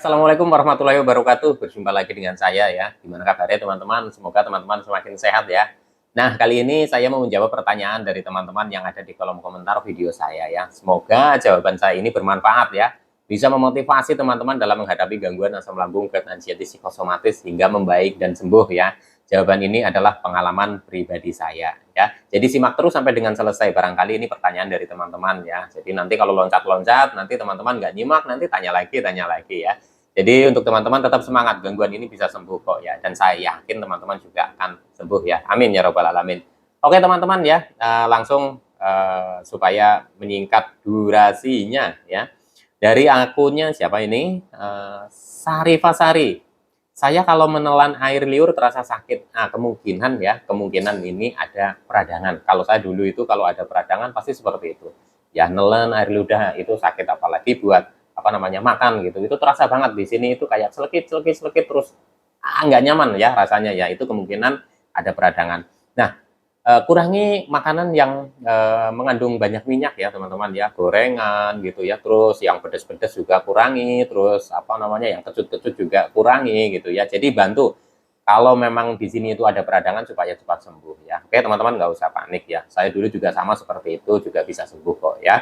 Assalamualaikum warahmatullahi wabarakatuh. Berjumpa lagi dengan saya ya. Gimana kabarnya teman-teman? Semoga teman-teman semakin sehat ya. Nah, kali ini saya mau menjawab pertanyaan dari teman-teman yang ada di kolom komentar video saya ya. Semoga jawaban saya ini bermanfaat ya. Bisa memotivasi teman-teman dalam menghadapi gangguan asam lambung, GERD, anxiety, psikosomatis hingga membaik dan sembuh ya. Jawaban ini adalah pengalaman pribadi saya ya. Jadi simak terus sampai dengan selesai. Barangkali ini pertanyaan dari teman-teman ya. Jadi nanti kalau loncat-loncat, nanti teman-teman nggak nyimak, nanti tanya lagi ya. Jadi untuk teman-teman tetap semangat, gangguan ini bisa sembuh kok ya. Dan saya yakin teman-teman juga akan sembuh ya. Amin ya robbal alamin. Oke teman-teman ya, langsung supaya menyingkat durasinya ya. Dari akunnya siapa ini? Sarifasari. Saya kalau menelan air liur terasa sakit. Nah, kemungkinan ini ada peradangan. Kalau saya dulu itu kalau ada peradangan pasti seperti itu. Ya, nelen air ludah itu sakit, apalagi buat makan gitu. Itu terasa banget di sini itu kayak selekit terus nggak nyaman ya rasanya ya. Itu kemungkinan ada peradangan. Nah, kurangi makanan yang mengandung banyak minyak ya teman-teman ya, gorengan gitu ya, terus yang pedas-pedas juga kurangi, terus yang kecut-kecut juga kurangi gitu ya. Jadi bantu kalau memang di sini itu ada peradangan supaya cepat sembuh ya. Oke teman-teman, nggak usah panik ya, saya dulu juga sama seperti itu, juga bisa sembuh kok ya.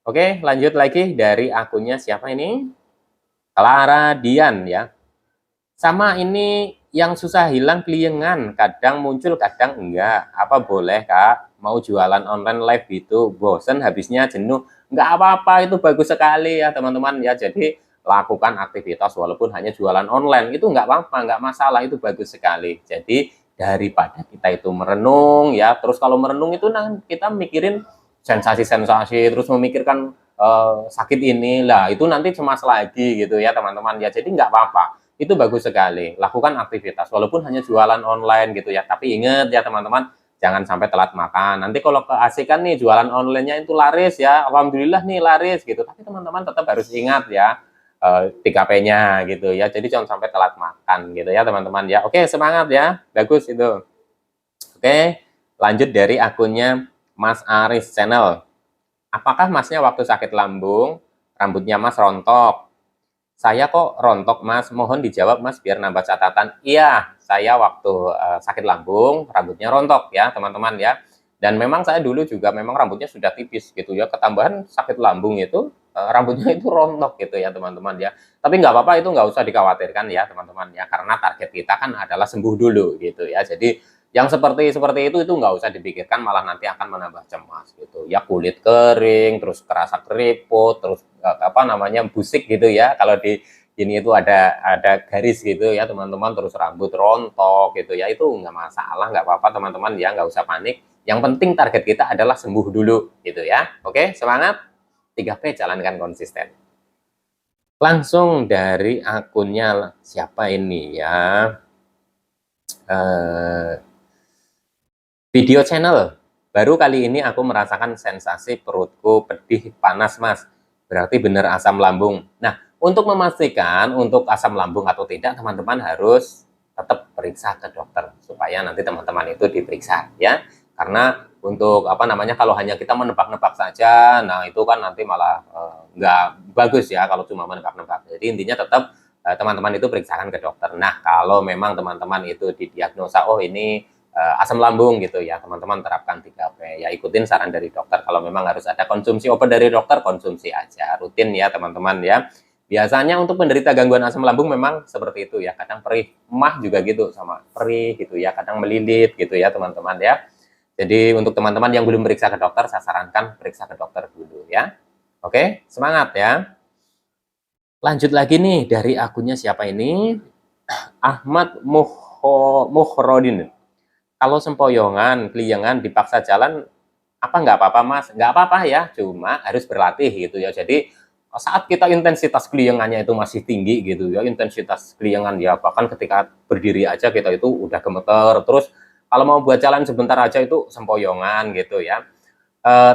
Oke, lanjut lagi dari akunnya siapa ini? Clara Dian ya. Sama ini yang susah hilang keliengan, kadang muncul kadang enggak. Apa boleh Kak? Mau jualan online live gitu, bosen habisnya jenuh. Enggak apa-apa, itu bagus sekali ya teman-teman ya. Jadi lakukan aktivitas walaupun hanya jualan online, itu enggak apa-apa, enggak masalah, itu bagus sekali. Jadi daripada kita itu merenung ya, terus kalau merenung itu kita mikirin sensasi-sensasi, terus memikirkan sakit ini lah, itu nanti cemas lagi gitu ya teman-teman ya. Jadi enggak apa-apa, itu bagus sekali. Lakukan aktivitas walaupun hanya jualan online gitu ya. Tapi ingat ya teman-teman, jangan sampai telat makan. Nanti kalau keasikan nih jualan online-nya itu laris ya, alhamdulillah nih laris gitu. Tapi teman-teman tetap harus ingat ya 3P-nya gitu ya. Jadi jangan sampai telat makan gitu ya teman-teman ya. Oke, semangat ya. Bagus itu. Oke, lanjut dari akunnya Mas Aris Channel. Apakah Masnya waktu sakit lambung rambutnya Mas rontok? Saya kok rontok Mas, mohon dijawab Mas biar nambah catatan. Iya, saya waktu sakit lambung rambutnya rontok ya teman-teman ya. Dan memang saya dulu juga memang rambutnya sudah tipis gitu ya. Ketambahan sakit lambung itu rambutnya itu rontok gitu ya teman-teman ya. Tapi nggak apa-apa, itu nggak usah dikhawatirkan ya teman-teman ya. Karena target kita kan adalah sembuh dulu gitu ya. Jadi yang seperti itu nggak usah dipikirkan, malah nanti akan menambah cemas gitu ya. Kulit kering, terus kerasa keriput, terus busik gitu ya. Kalau di ini itu ada garis gitu ya teman-teman, terus rambut rontok gitu ya, itu nggak masalah, nggak apa-apa teman-teman ya, nggak usah panik. Yang penting target kita adalah sembuh dulu gitu ya. Oke, semangat. 3P jalankan konsisten. Langsung dari akunnya siapa ini ya? Video channel. Baru kali ini aku merasakan sensasi perutku pedih, panas Mas. Berarti benar asam lambung. Nah, untuk memastikan untuk asam lambung atau tidak, teman-teman harus tetap periksa ke dokter supaya nanti teman-teman itu diperiksa ya. Karena untuk kalau hanya kita menebak-nebak saja, nah itu kan nanti malah nggak bagus ya kalau cuma menebak-nebak. Jadi intinya tetap teman-teman itu periksakan ke dokter. Nah, kalau memang teman-teman itu didiagnosa, oh ini asam lambung gitu ya, teman-teman terapkan 3P ya, ikutin saran dari dokter. Kalau memang harus ada konsumsi obat dari dokter, konsumsi aja rutin ya teman-teman ya. Biasanya untuk penderita gangguan asam lambung memang seperti itu ya, kadang perih, emah juga gitu, sama perih gitu ya, kadang melilit gitu ya teman-teman ya. Jadi untuk teman-teman yang belum periksa ke dokter, saya sarankan periksa ke dokter dulu ya. Oke, semangat ya. Lanjut lagi nih dari akunnya siapa ini? Ahmad Muhrodin. Kalau sempoyongan, keliengan, dipaksa jalan, nggak apa-apa Mas? Nggak apa-apa ya, cuma harus berlatih gitu ya. Jadi saat kita intensitas keliengannya itu masih tinggi gitu ya, intensitas keliengan ya, bahkan ketika berdiri aja kita itu udah gemeter, terus kalau mau buat jalan sebentar aja itu sempoyongan gitu ya.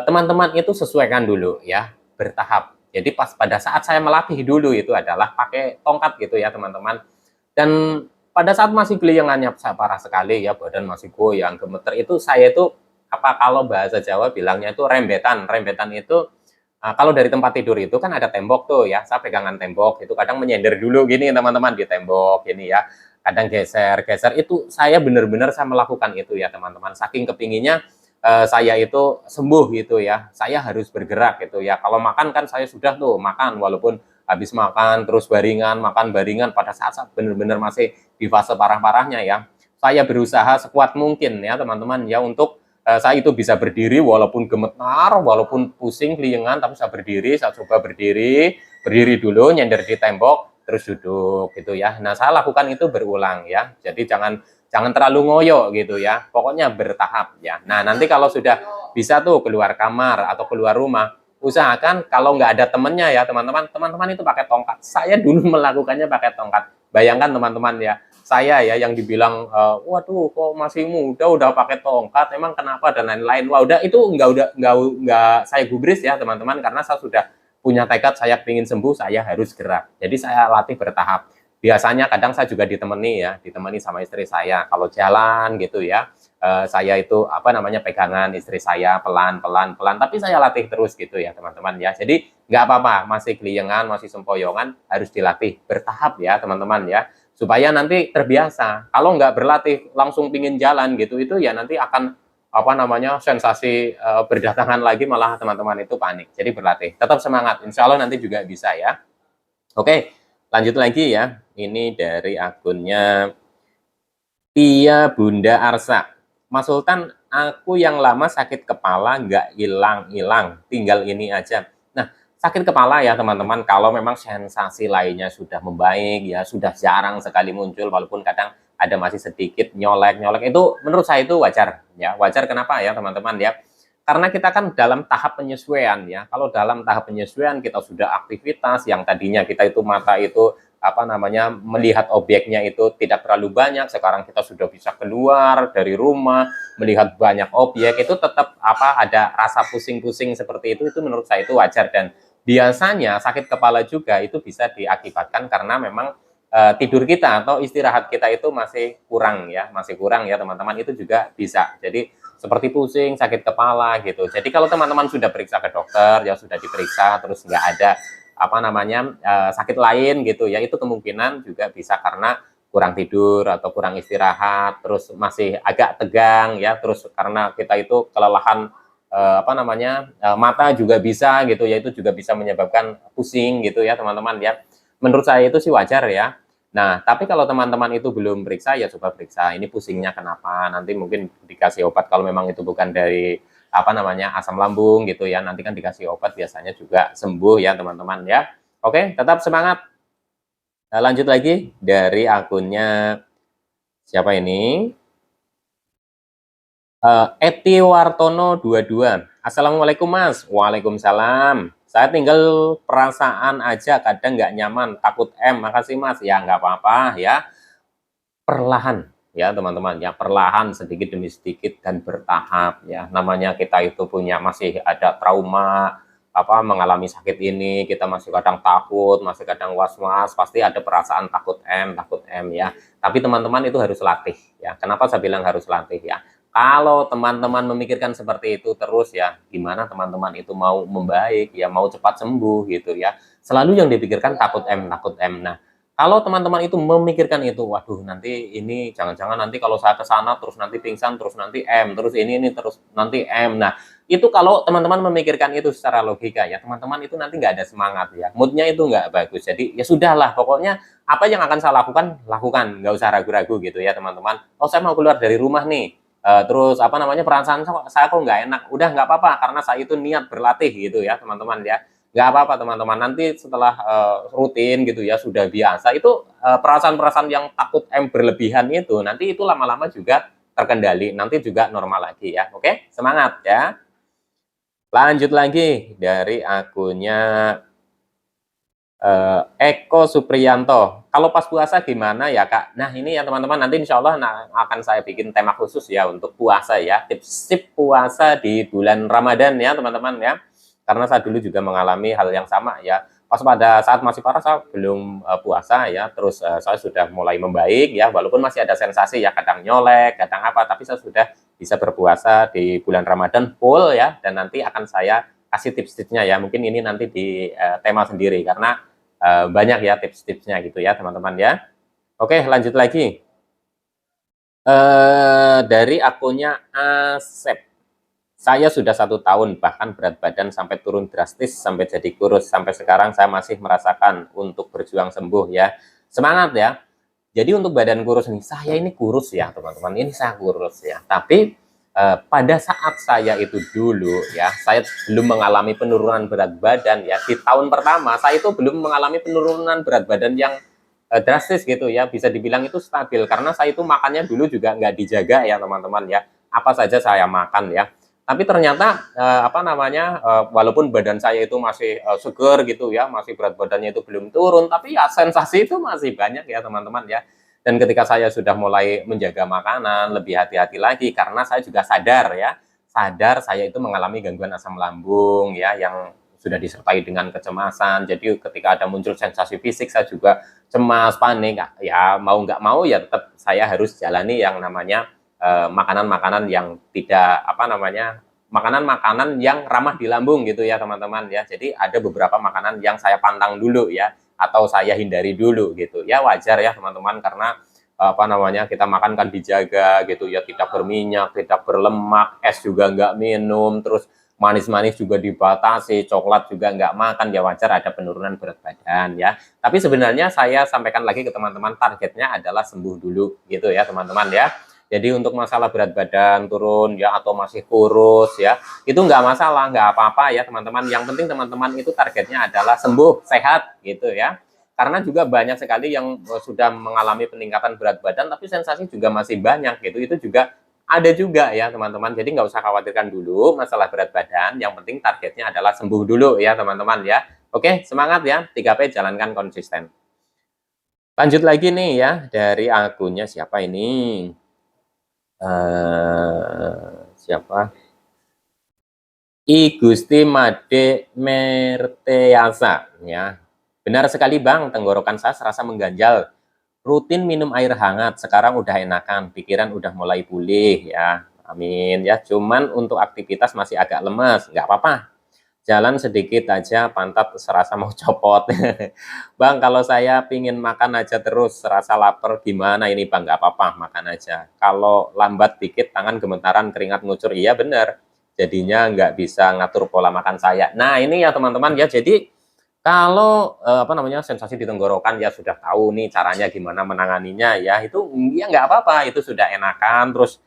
Teman-teman itu sesuaikan dulu ya, bertahap. Jadi pada saat saya melatih dulu itu adalah pakai tongkat gitu ya teman-teman. Dan pada saat masih keliengannya parah sekali ya, badan masih goyang, gemeter, itu saya itu kalau bahasa Jawa bilangnya itu rembetan. Rembetan itu Kalau dari tempat tidur itu kan ada tembok tuh ya, saya pegangan tembok, itu kadang menyender dulu gini teman-teman di tembok gini ya, kadang geser-geser, itu saya benar-benar saya melakukan itu ya teman-teman, saking kepinginnya saya itu sembuh gitu ya, saya harus bergerak gitu ya. Kalau makan kan saya sudah tuh makan, walaupun habis makan terus baringan, makan baringan pada saat benar-benar masih di fase parah-parahnya ya, saya berusaha sekuat mungkin ya teman-teman ya untuk saya itu bisa berdiri walaupun gemetar, walaupun pusing keliengan, tapi saya berdiri, saya coba berdiri, berdiri dulu, nyender di tembok, terus duduk gitu ya. Nah, saya lakukan itu berulang ya. Jadi jangan terlalu ngoyo gitu ya. Pokoknya bertahap ya. Nah, nanti kalau sudah bisa tuh keluar kamar atau keluar rumah, usahakan kalau nggak ada temennya ya teman-teman itu pakai tongkat. Saya dulu melakukannya pakai tongkat. Bayangkan teman-teman ya, saya ya yang dibilang waduh kok masih muda udah pakai tongkat, emang kenapa dan lain-lain. Wah udah itu nggak saya gubris ya teman-teman, karena saya sudah punya tekad, saya ingin sembuh, saya harus gerak. Jadi saya latih bertahap. Biasanya kadang saya juga ditemani sama istri saya kalau jalan gitu ya. Saya itu pegangan istri saya pelan-pelan, tapi saya latih terus gitu ya teman-teman ya. Jadi nggak apa-apa, masih keliengan, masih sempoyongan, harus dilatih bertahap ya teman-teman ya, supaya nanti terbiasa. Kalau nggak berlatih langsung pingin jalan gitu, itu ya nanti akan sensasi berdatangan lagi, malah teman-teman itu panik. Jadi berlatih, tetap semangat, insya Allah nanti juga bisa ya. Oke, lanjut lagi ya, ini dari akunnya Tia Bunda Arsa. Mas Sultan, aku yang lama sakit kepala nggak hilang-hilang, tinggal ini aja. Nah, sakit kepala ya teman-teman, kalau memang sensasi lainnya sudah membaik ya, sudah jarang sekali muncul, walaupun kadang ada masih sedikit nyolek-nyolek, itu menurut saya itu wajar ya. Wajar kenapa ya teman-teman ya? Karena kita kan dalam tahap penyesuaian ya. Kalau dalam tahap penyesuaian kita sudah aktivitas yang tadinya kita itu mata itu melihat objeknya itu tidak terlalu banyak, sekarang kita sudah bisa keluar dari rumah melihat banyak objek, itu tetap ada rasa pusing-pusing seperti itu menurut saya itu wajar. Dan biasanya sakit kepala juga itu bisa diakibatkan karena memang tidur kita atau istirahat kita itu masih kurang ya teman-teman, itu juga bisa jadi seperti pusing, sakit kepala gitu. Jadi kalau teman-teman sudah periksa ke dokter ya, sudah diperiksa terus nggak ada sakit lain gitu ya, itu kemungkinan juga bisa karena kurang tidur atau kurang istirahat, terus masih agak tegang ya, terus karena kita itu kelelahan mata juga bisa gitu ya, itu juga bisa menyebabkan pusing gitu ya teman-teman ya. Menurut saya itu sih wajar ya. Nah, tapi kalau teman-teman itu belum periksa ya coba periksa ini pusingnya kenapa, nanti mungkin dikasih obat kalau memang itu bukan dari asam lambung gitu ya, nanti kan dikasih obat biasanya juga sembuh ya teman-teman ya. Oke, tetap semangat. Nah, lanjut lagi dari akunnya siapa ini? Eti Wartono 22. Assalamualaikum Mas. Waalaikumsalam. Saya tinggal perasaan aja kadang nggak nyaman, takut makasih Mas. Ya nggak apa-apa ya. Perlahan ya teman-teman ya, perlahan sedikit demi sedikit dan bertahap ya. Namanya kita itu masih ada trauma mengalami sakit ini, kita masih kadang takut, masih kadang was-was, pasti ada perasaan takut ya. Tapi teman-teman itu harus latih ya. Kenapa saya bilang harus latih ya? Kalau teman-teman memikirkan seperti itu terus ya, gimana teman-teman itu mau membaik ya, mau cepat sembuh gitu ya. Selalu yang dipikirkan takut takut. Nah, kalau teman-teman itu memikirkan itu, waduh nanti ini jangan-jangan nanti kalau saya ke sana terus nanti pingsan, terus nanti terus ini terus nanti Nah, itu kalau teman-teman memikirkan itu secara logika ya, teman-teman itu nanti nggak ada semangat ya, moodnya itu nggak bagus. Jadi ya sudahlah, pokoknya apa yang akan saya lakukan, nggak usah ragu-ragu gitu ya teman-teman. Oh saya mau keluar dari rumah nih, terus perasaan saya kok nggak enak, udah nggak apa-apa karena saya itu niat berlatih gitu ya teman-teman ya. Nggak apa-apa teman-teman, nanti setelah rutin gitu ya, sudah biasa, itu perasaan-perasaan yang takut berlebihan itu, nanti itu lama-lama juga terkendali, nanti juga normal lagi ya. Oke, semangat ya. Lanjut lagi dari akunnya Eko Supriyanto. Kalau pas puasa gimana ya Kak? Nah ini ya teman-teman, nanti insya Allah akan saya bikin tema khusus ya untuk puasa ya, tips puasa di bulan Ramadan ya teman-teman ya. Karena saya dulu juga mengalami hal yang sama ya. Pas pada saat masih parah saya belum puasa ya, terus saya sudah mulai membaik ya, walaupun masih ada sensasi ya, kadang nyolek, kadang tapi saya sudah bisa berpuasa di bulan Ramadan full ya, dan nanti akan saya kasih tips-tipsnya ya. Mungkin ini nanti di tema sendiri karena banyak ya tips-tipsnya gitu ya teman-teman ya. Oke, lanjut lagi. Dari akunnya Asep. Saya sudah 1 tahun, bahkan berat badan sampai turun drastis, sampai jadi kurus. Sampai sekarang saya masih merasakan untuk berjuang sembuh ya. Semangat ya. Jadi untuk badan kurus nih, saya ini kurus ya teman-teman. Ini saya kurus ya. Tapi pada saat saya itu dulu ya, saya belum mengalami penurunan berat badan ya. Di tahun pertama, saya itu belum mengalami penurunan berat badan yang drastis gitu ya. Bisa dibilang itu stabil. Karena saya itu makannya dulu juga nggak dijaga ya teman-teman ya. Apa saja saya makan ya. Tapi ternyata walaupun badan saya itu masih seger gitu ya, masih berat badannya itu belum turun, tapi ya sensasi itu masih banyak ya teman-teman ya. Dan ketika saya sudah mulai menjaga makanan, lebih hati-hati lagi karena saya juga sadar ya, sadar saya itu mengalami gangguan asam lambung ya yang sudah disertai dengan kecemasan. Jadi ketika ada muncul sensasi fisik saya juga cemas, panik, ya mau nggak mau ya tetap saya harus jalani yang namanya makanan-makanan yang tidak makanan-makanan yang ramah di lambung gitu ya teman-teman ya. Jadi ada beberapa makanan yang saya pantang dulu ya atau saya hindari dulu gitu ya. Wajar ya teman-teman karena kita makan kan dijaga gitu ya, tidak berminyak, tidak berlemak, es juga nggak minum, terus manis-manis juga dibatasi, coklat juga nggak makan, ya wajar ada penurunan berat badan ya. Tapi sebenarnya saya sampaikan lagi ke teman-teman, targetnya adalah sembuh dulu gitu ya teman-teman ya. Jadi untuk masalah berat badan turun ya atau masih kurus ya, itu nggak masalah, nggak apa-apa ya teman-teman. Yang penting teman-teman itu targetnya adalah sembuh, sehat gitu ya. Karena juga banyak sekali yang sudah mengalami peningkatan berat badan tapi sensasi juga masih banyak gitu. Itu juga ada juga ya teman-teman. Jadi nggak usah khawatirkan dulu masalah berat badan. Yang penting targetnya adalah sembuh dulu ya teman-teman ya. Oke, semangat ya. 3P jalankan konsisten. Lanjut lagi nih ya dari akunnya siapa ini? Siapa? I Gusti Made Merteasa ya. Benar sekali Bang, tenggorokan saya serasa mengganjal. Rutin minum air hangat, sekarang udah enakan, pikiran udah mulai pulih ya. Amin ya. Cuman untuk aktivitas masih agak lemas, nggak apa-apa. Jalan sedikit aja pantat serasa mau copot. Bang, kalau saya pingin makan aja terus serasa lapar gimana ini Bang? Nggak apa-apa, makan aja. Kalau lambat dikit tangan gemetaran, keringat ngucur, iya bener. Jadinya nggak bisa ngatur pola makan saya. Nah ini ya teman-teman ya, jadi kalau sensasi di tenggorokan ya sudah tahu nih caranya gimana menanganinya ya, itu ya nggak apa-apa, itu sudah enakan, terus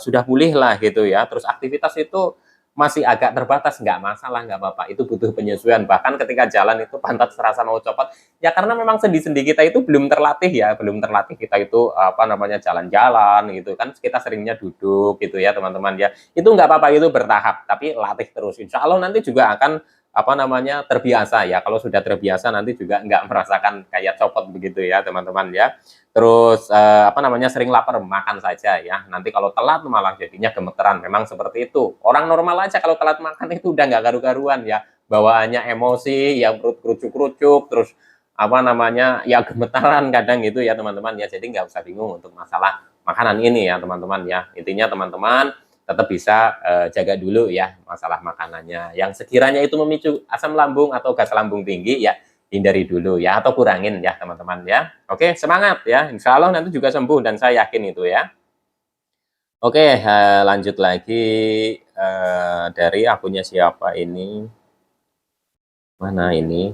sudah pulih lah gitu ya. Terus aktivitas itu masih agak terbatas, nggak masalah, nggak apa-apa, itu butuh penyesuaian. Bahkan ketika jalan itu pantat serasa mau copot ya karena memang sendi-sendi kita itu belum terlatih ya, belum terlatih kita itu jalan-jalan gitu kan, kita seringnya duduk gitu ya teman-teman ya. Itu nggak apa-apa, itu bertahap tapi latih terus, insya Allah nanti juga akan terbiasa ya. Kalau sudah terbiasa nanti juga nggak merasakan kayak copot begitu ya teman-teman ya. Terus sering lapar, makan saja ya. Nanti kalau telat malah jadinya gemeteran, memang seperti itu. Orang normal aja kalau telat makan itu udah nggak karu-karuan ya, bawaannya emosi ya, perut kerucuk-kerucuk, terus ya gemetaran kadang gitu ya teman-teman ya. Jadi nggak usah bingung untuk masalah makanan ini ya teman-teman ya. Intinya teman-teman tetap bisa jaga dulu ya masalah makanannya. Yang sekiranya itu memicu asam lambung atau gas lambung tinggi ya hindari dulu ya atau kurangin ya teman-teman ya. Oke, semangat ya. Insya Allah nanti juga sembuh dan saya yakin itu ya. Oke, lanjut lagi dari akunnya siapa ini? Mana ini?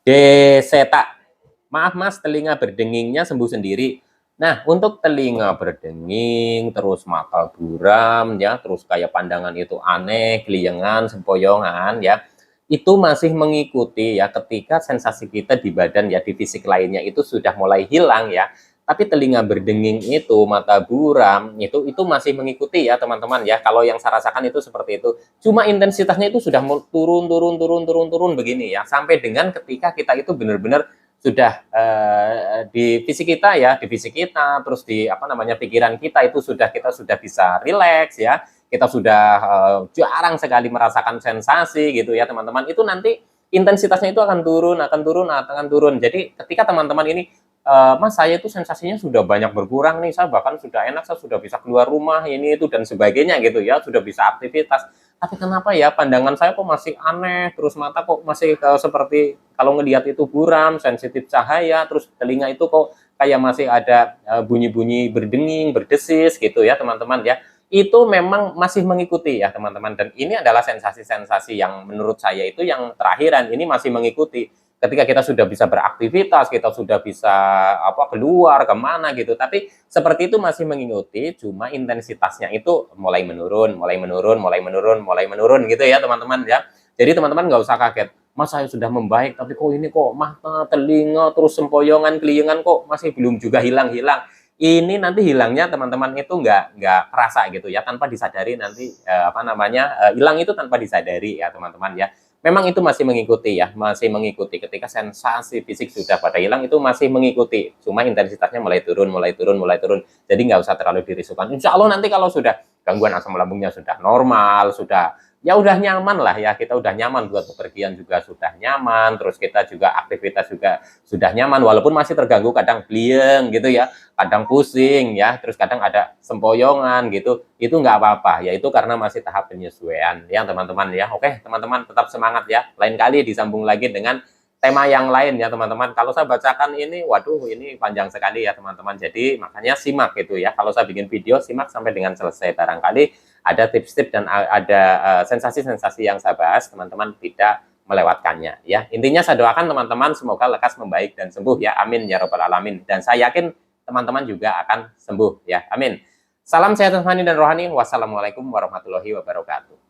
Deseta. Maaf Mas, telinga berdengingnya sembuh sendiri. Nah, untuk telinga berdenging, terus mata buram, ya, terus kayak pandangan itu aneh, keliengan, sempoyongan, ya, itu masih mengikuti ya ketika sensasi kita di badan ya di fisik lainnya itu sudah mulai hilang ya. Tapi telinga berdenging itu, mata buram itu masih mengikuti ya teman-teman ya. Kalau yang saya rasakan itu seperti itu. Cuma intensitasnya itu sudah turun begini ya. Sampai dengan ketika kita itu benar-benar sudah di fisik kita ya, di fisik kita, terus di pikiran kita itu kita sudah bisa rileks ya, kita sudah jarang sekali merasakan sensasi gitu ya teman-teman. Itu nanti intensitasnya itu akan turun. Jadi ketika teman-teman ini Mas saya itu sensasinya sudah banyak berkurang nih, saya bahkan sudah enak, saya sudah bisa keluar rumah, ini itu dan sebagainya gitu ya, sudah bisa aktivitas. Tapi kenapa ya pandangan saya kok masih aneh, terus mata kok masih seperti kalau ngelihat itu buram, sensitif cahaya, terus telinga itu kok kayak masih ada bunyi-bunyi berdenging, berdesis gitu ya teman-teman ya. Itu memang masih mengikuti ya teman-teman, dan ini adalah sensasi-sensasi yang menurut saya itu yang terakhiran, ini masih mengikuti. Ketika kita sudah bisa beraktivitas, kita sudah bisa keluar kemana gitu, tapi seperti itu masih mengikuti, cuma intensitasnya itu mulai menurun, mulai menurun, mulai menurun, mulai menurun gitu ya teman-teman ya. Jadi teman-teman nggak usah kaget, Mas saya sudah membaik, tapi kok ini kok mata, telinga, terus sempoyongan, keliengan kok masih belum juga hilang-hilang. Ini nanti hilangnya teman-teman itu nggak kerasa gitu ya, tanpa disadari nanti hilang itu tanpa disadari ya teman-teman ya. Memang itu masih mengikuti ya, masih mengikuti ketika sensasi fisik sudah pada hilang itu masih mengikuti, cuma intensitasnya mulai turun, mulai turun, mulai turun. Jadi nggak usah terlalu dirisaukan. Insya Allah nanti kalau sudah gangguan asam lambungnya sudah normal, sudah ya udah nyaman lah ya, kita udah nyaman buat bepergian juga sudah nyaman, terus kita juga aktivitas juga sudah nyaman, walaupun masih terganggu kadang blieng gitu ya, kadang pusing ya, terus kadang ada sempoyongan gitu, itu nggak apa-apa ya, itu karena masih tahap penyesuaian ya teman-teman ya. Oke teman-teman, tetap semangat ya, lain kali disambung lagi dengan tema yang lain ya teman-teman. Kalau saya bacakan ini, waduh ini panjang sekali ya teman-teman, jadi makanya simak gitu ya, kalau saya bikin video simak sampai dengan selesai, barangkali ada tips-tips dan ada sensasi-sensasi yang saya bahas, teman-teman tidak melewatkannya ya. Intinya saya doakan teman-teman semoga lekas membaik dan sembuh ya, amin ya robbal alamin, dan saya yakin teman-teman juga akan sembuh ya, amin. Salam sehat jasmani dan rohani. Wassalamualaikum warahmatullahi wabarakatuh.